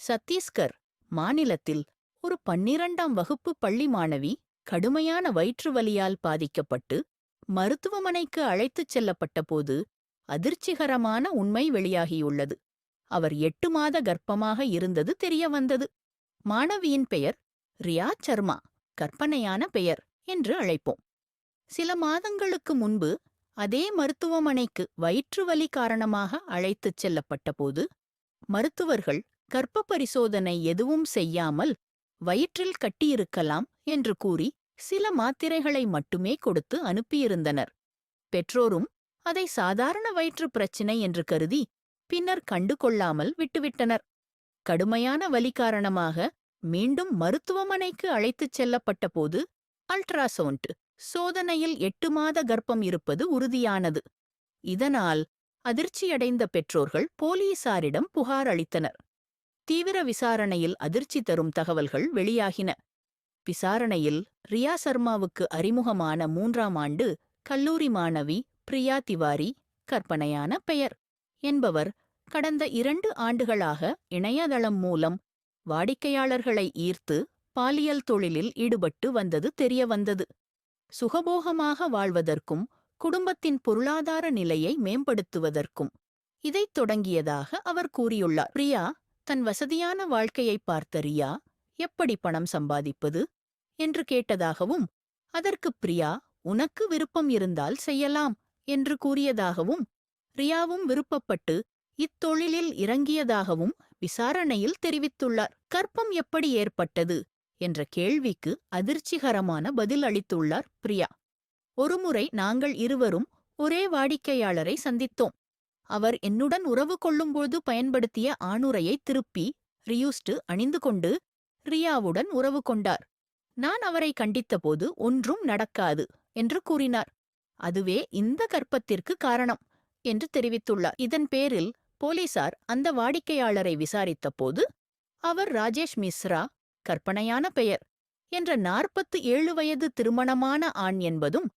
சத்தீஸ்கர் மாநிலத்தில் ஒரு 12ஆம் வகுப்பு பள்ளி மாணவி கடுமையான வயிற்று வலியால் பாதிக்கப்பட்டு மருத்துவமனைக்கு அழைத்துச் செல்லப்பட்டபோது அதிர்ச்சிகரமான உண்மை வெளியாகியுள்ளது. அவர் 8 மாத கர்ப்பமாக இருந்தது தெரியவந்தது. மாணவியின் பெயர் ரியா சர்மா, கற்பனையான பெயர் என்று அழைப்போம். சில மாதங்களுக்கு முன்பு அதே மருத்துவமனைக்கு வயிற்று வலி காரணமாக அழைத்துச் செல்லப்பட்டபோது மருத்துவர்கள் கர்ப்ப பரிசோதனை எதுவும் செய்யாமல் வயிற்றில் கட்டியிருக்கலாம் என்று கூறி சில மாத்திரைகளை மட்டுமே கொடுத்து அனுப்பியிருந்தனர். பெற்றோரும் அதை சாதாரண வயிற்று பிரச்சினை என்று கருதி பின்னர் கண்டு கொள்ளாமல் விட்டுவிட்டனர். கடுமையான வலி காரணமாக மீண்டும் மருத்துவமனைக்கு அழைத்துச் செல்லப்பட்டபோது அல்ட்ராசவுண்ட் சோதனையில் 8 மாத கர்ப்பம் இருப்பது உறுதியானது. இதனால் அதிர்ச்சியடைந்த பெற்றோர்கள் போலீசாரிடம் புகார் அளித்தனர். தீவிர விசாரணையில் அதிர்ச்சி தரும் தகவல்கள் வெளியாகின. விசாரணையில் ரியா சர்மாவுக்கு அறிமுகமான 3ஆம் ஆண்டு கல்லூரி மாணவி பிரியா திவாரி, கற்பனையான பெயர் என்பவர் கடந்த 2 ஆண்டுகளாக இணையதளம் மூலம் வாடிக்கையாளர்களை ஈர்த்து பாலியல் தொழிலில் ஈடுபட்டு வந்தது தெரியவந்தது. சுகபோகமாக வாழ்வதற்கும் குடும்பத்தின் பொருளாதார நிலையை மேம்படுத்துவதற்கும் இதைத் தொடங்கியதாக அவர் கூறியுள்ளார். பிரியா தன் வசதியான வாழ்க்கையை பார்த்த ரியா எப்படி பணம் சம்பாதிப்பது என்று கேட்டதாகவும், அதற்கு பிரியா உனக்கு விருப்பம் இருந்தால் செய்யலாம் என்று கூறியதாகவும், ரியாவும் விருப்பப்பட்டு இத்தொழிலில் இறங்கியதாகவும் விசாரணையில் தெரிவித்துள்ளார். கர்ப்பம் எப்படி ஏற்பட்டது என்ற கேள்விக்கு அதிர்ச்சிகரமான பதில் அளித்துள்ளார் பிரியா. ஒருமுறை நாங்கள் இருவரும் ஒரே வாடிக்கையாளரை சந்தித்தோம். அவர் என்னுடன் உறவு கொள்ளும்போது பயன்படுத்திய ஆணுறையை திருப்பி ரியூஸ்டு அணிந்து கொண்டு ரியாவுடன் உறவு கொண்டார். நான் அவரை கண்டித்தபோது ஒன்றும் நடக்காது என்று கூறினார். அதுவே இந்த கர்ப்பத்திற்கு காரணம் என்று தெரிவித்துள்ளார். இதன் பேரில் போலீசார் அந்த வாடிக்கையாளரை விசாரித்தபோது அவர் ராஜேஷ் மிஸ்ரா, கற்பனையான பெயர் என்ற 47 வயது திருமணமான ஆண் என்பதும்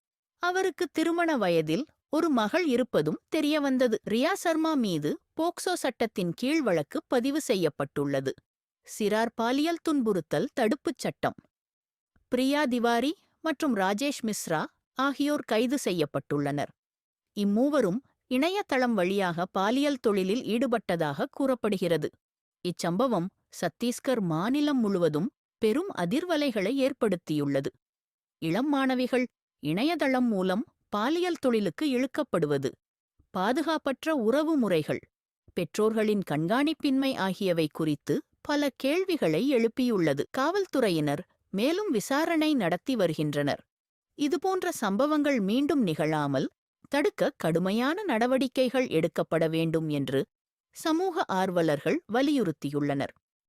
அவருக்கு திருமண வயதில் ஒரு மகள் இருப்பதும் தெரியவந்தது. ரியா சர்மா மீது போக்சோ சட்டத்தின் கீழ் வழக்கு பதிவு செய்யப்பட்டுள்ளது. சிறார் பாலியல் துன்புறுத்தல் தடுப்புச் சட்டம். பிரியா திவாரி மற்றும் ராஜேஷ் மிஸ்ரா ஆகியோர் கைது செய்யப்பட்டுள்ளனர். இம்மூவரும் இணையதளம் வழியாக பாலியல் தொழிலில் ஈடுபட்டதாக கூறப்படுகிறது. இச்சம்பவம் சத்தீஸ்கர் மாநிலம் முழுவதும் பெரும் அதிர்வலைகளை ஏற்படுத்தியுள்ளது. இளம் மாணவிகள் இணையதளம் மூலம் பாலியல் தொழிலுக்கு இழுக்கப்படுவது, பாதுகாப்பற்ற உறவு முறைகள், பெற்றோர்களின் கண்காணிப்பின்மை ஆகியவை குறித்து பல கேள்விகளை எழுப்பியுள்ளது. காவல்துறையினர் மேலும் விசாரணை நடத்தி வருகின்றனர். இதுபோன்ற சம்பவங்கள் மீண்டும் நிகழாமல் தடுக்க கடுமையான நடவடிக்கைகள் எடுக்கப்பட வேண்டும் என்று சமூக ஆர்வலர்கள் வலியுறுத்தியுள்ளனர்.